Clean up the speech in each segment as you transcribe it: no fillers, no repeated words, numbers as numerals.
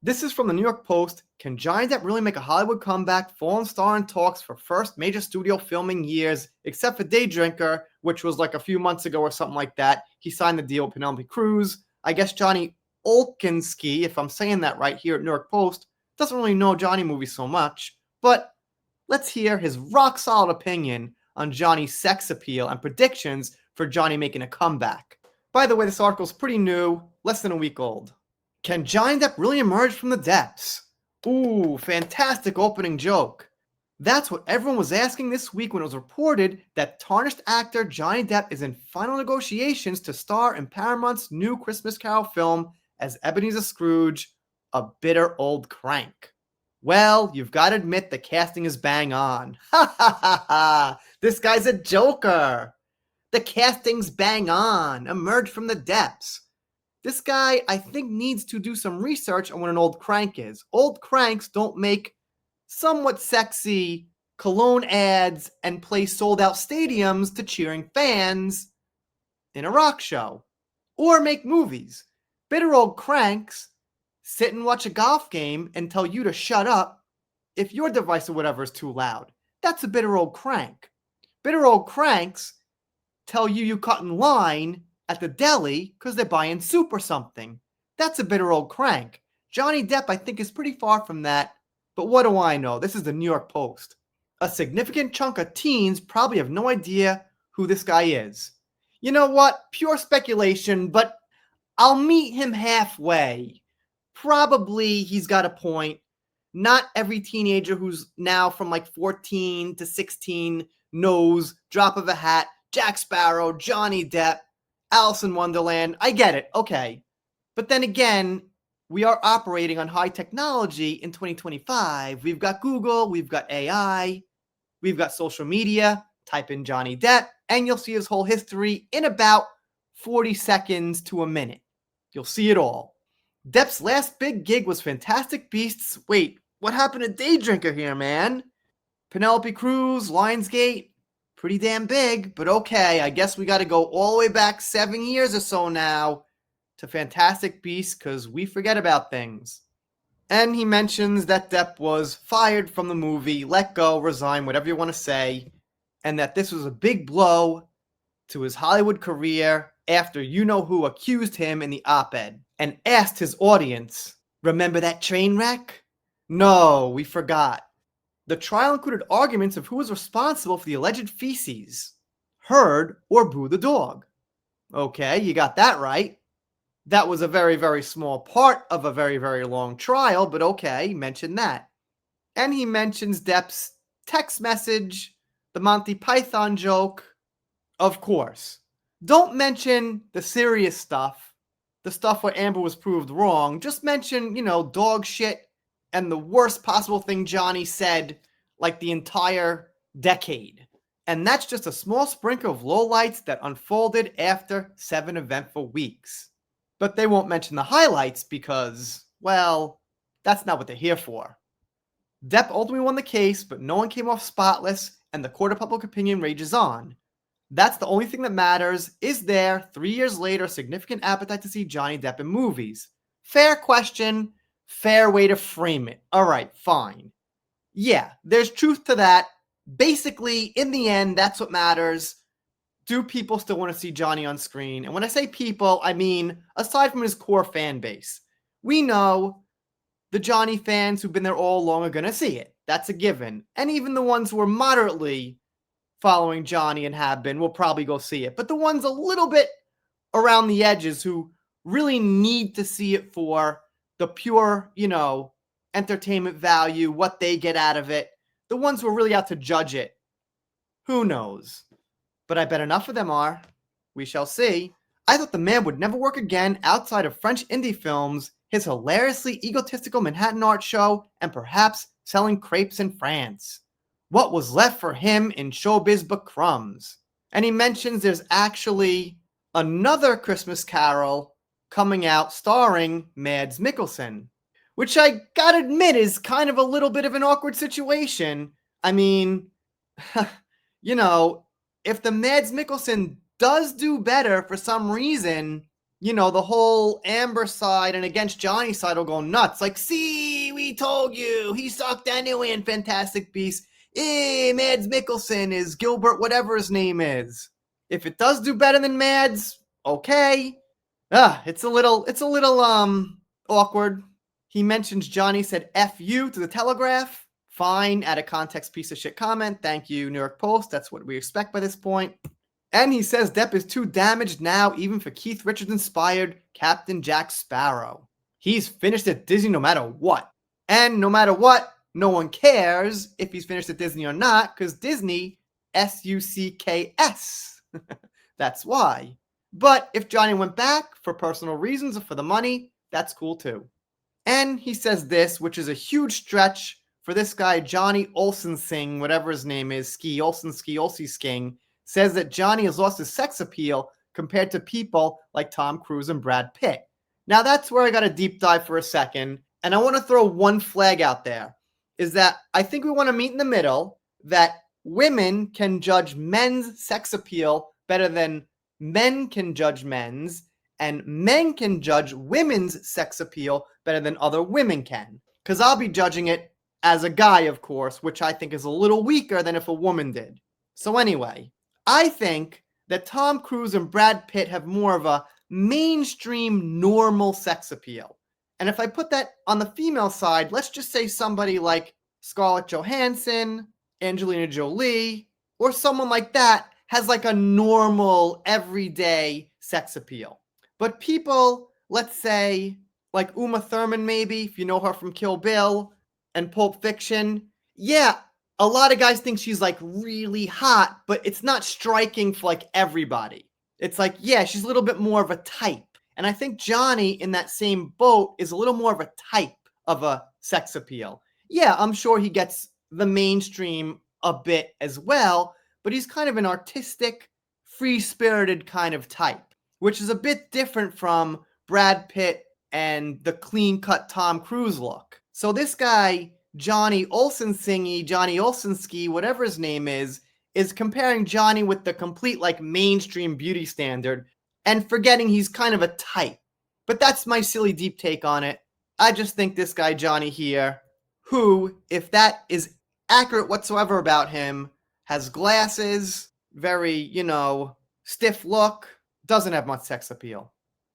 This is from the New York Post. Can Johnny Depp really make a Hollywood comeback? Fallen star in talks for first major studio filming years, except for Day Drinker, which was like a few months ago or something like that. He signed the deal with Penelope Cruz. I guess Johnny Olkinski, if I'm saying that right here at New York Post, doesn't really know Johnny movies so much. But let's hear his rock-solid opinion on Johnny's sex appeal and predictions for Johnny making a comeback. By the way, this article's pretty new, less than a week old. Can Johnny Depp really emerge from the depths? Ooh, fantastic opening joke. That's what everyone was asking this week when it was reported that tarnished actor Johnny Depp is in final negotiations to star in Paramount's new Christmas Carol film as Ebenezer Scrooge, a bitter old crank. Well, you've got to admit the casting is bang on. Ha ha ha ha! This guy's a joker! The casting's bang on. Emerge from the depths. This guy, I think, needs to do some research on what an old crank is. Old cranks don't make somewhat sexy cologne ads and play sold-out stadiums to cheering fans in a rock show. Or make movies. Bitter old cranks sit and watch a golf game and tell you to shut up if your device or whatever is too loud. That's a bitter old crank. Bitter old cranks tell you cut in line at the deli because they're buying soup or something. That's a bitter old crank. Johnny Depp, I think, is pretty far from that, but what do I know? This is the New York Post. A significant chunk of teens probably have no idea who this guy is. You know what? Pure speculation, but I'll meet him halfway. Probably he's got a point. Not every teenager who's now from like 14 to 16 knows, drop of a hat, Jack Sparrow, Johnny Depp, Alice in Wonderland. I get it. Okay. But then again, we are operating on high technology in 2025. We've got Google, we've got AI, we've got social media. Type in Johnny Depp, and you'll see his whole history in about 40 seconds to a minute. You'll see it all. Depp's last big gig was Fantastic Beasts. Wait, what happened to Day Drinker here, man? Penelope Cruz, Lionsgate. Pretty damn big, but okay, I guess we got to go all the way back 7 years or so now to Fantastic Beasts because we forget about things. And he mentions that Depp was fired from the movie, let go, resign, whatever you want to say, and that this was a big blow to his Hollywood career after you-know-who accused him in the op-ed and asked his audience, remember that train wreck? No, we forgot. The trial included arguments of who was responsible for the alleged feces, Heard or Boo the dog. Okay, you got that right. That was a very, very small part of a very, very long trial, but okay, mention that. And he mentions Depp's text message, the Monty Python joke, of course. Don't mention the serious stuff, the stuff where Amber was proved wrong. Just mention, dog shit and the worst possible thing Johnny said like the entire decade. And that's just a small sprinkle of lowlights that unfolded after 7 eventful weeks. But they won't mention the highlights because, well, that's not what they're here for. Depp ultimately won the case, but no one came off spotless, and the court of public opinion rages on. That's the only thing that matters. Is there, 3 years later, a significant appetite to see Johnny Depp in movies? Fair question, fair way to frame it. All right, fine. Yeah, there's truth to that. Basically, in the end, that's what matters. Do people still want to see Johnny on screen? And when I say people, I mean, aside from his core fan base, we know the Johnny fans who've been there all along are going to see it. That's a given. And even the ones who are moderately following Johnny and have been will probably go see it. But the ones a little bit around the edges who really need to see it for the pure, entertainment value, what they get out of it, the ones who are really out to judge it, who knows? But I bet enough of them are. We shall see. I thought the man would never work again outside of French indie films, his hilariously egotistical Manhattan art show, and perhaps selling crepes in France. What was left for him in showbiz but crumbs? And he mentions there's actually another Christmas Carol coming out starring Mads Mikkelsen, which I gotta admit is kind of a little bit of an awkward situation. I mean, if the Mads Mikkelsen does do better for some reason, the whole Amber side and against Johnny side will go nuts. Like, see, we told you, he sucked anyway in Fantastic Beasts. Mads Mikkelsen is Gilbert, whatever his name is. If it does do better than Mads, okay. It's a little awkward. He mentions Johnny said F you to the Telegraph. Fine, add a context piece of shit comment. Thank you, New York Post. That's what we expect by this point. And he says Depp is too damaged now, even for Keith Richards-inspired Captain Jack Sparrow. He's finished at Disney no matter what. And no matter what, no one cares if he's finished at Disney or not, because Disney, S-U-C-K-S. That's why. But if Johnny went back for personal reasons or for the money, that's cool too. And he says this, which is a huge stretch for this guy, Johnny Olsen Singh, whatever his name is, Ski Olsey Sking, says that Johnny has lost his sex appeal compared to people like Tom Cruise and Brad Pitt. Now that's where I got to deep dive for a second, and I want to throw one flag out there, is that I think we want to meet in the middle, that women can judge men's sex appeal better than men can judge men's, and men can judge women's sex appeal better than other women can. Because I'll be judging it as a guy, of course, which I think is a little weaker than if a woman did. So anyway, I think that Tom Cruise and Brad Pitt have more of a mainstream normal sex appeal. And if I put that on the female side, let's just say somebody like Scarlett Johansson, Angelina Jolie, or someone like that has like a normal, everyday sex appeal. But people, let's say, like Uma Thurman maybe, if you know her from Kill Bill and Pulp Fiction, yeah, a lot of guys think she's like really hot, but it's not striking for like everybody. It's like, yeah, she's a little bit more of a type. And I think Johnny in that same boat is a little more of a type of a sex appeal. Yeah, I'm sure he gets the mainstream a bit as well, but he's kind of an artistic, free-spirited kind of type, which is a bit different from Brad Pitt and the clean-cut Tom Cruise look. So this guy, Johnny Olsen-Singy, Johnny Olsenski, whatever his name is comparing Johnny with the complete like mainstream beauty standard and forgetting he's kind of a type. But that's my silly deep take on it. I just think this guy Johnny here, who, if that is accurate whatsoever about him, has glasses, very, stiff look, doesn't have much sex appeal.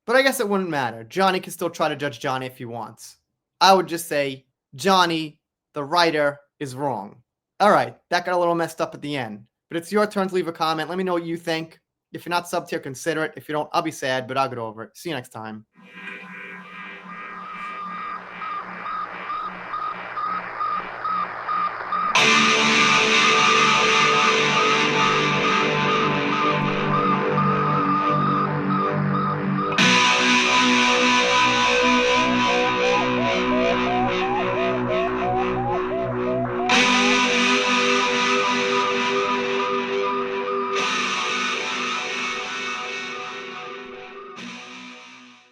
But I guess it wouldn't matter. Johnny can still try to judge Johnny if he wants. I would just say, Johnny, the writer, is wrong. All right, that got a little messed up at the end. But it's your turn to leave a comment. Let me know what you think. If you're not subbed here, consider it. If you don't, I'll be sad, but I'll get over it. See you next time.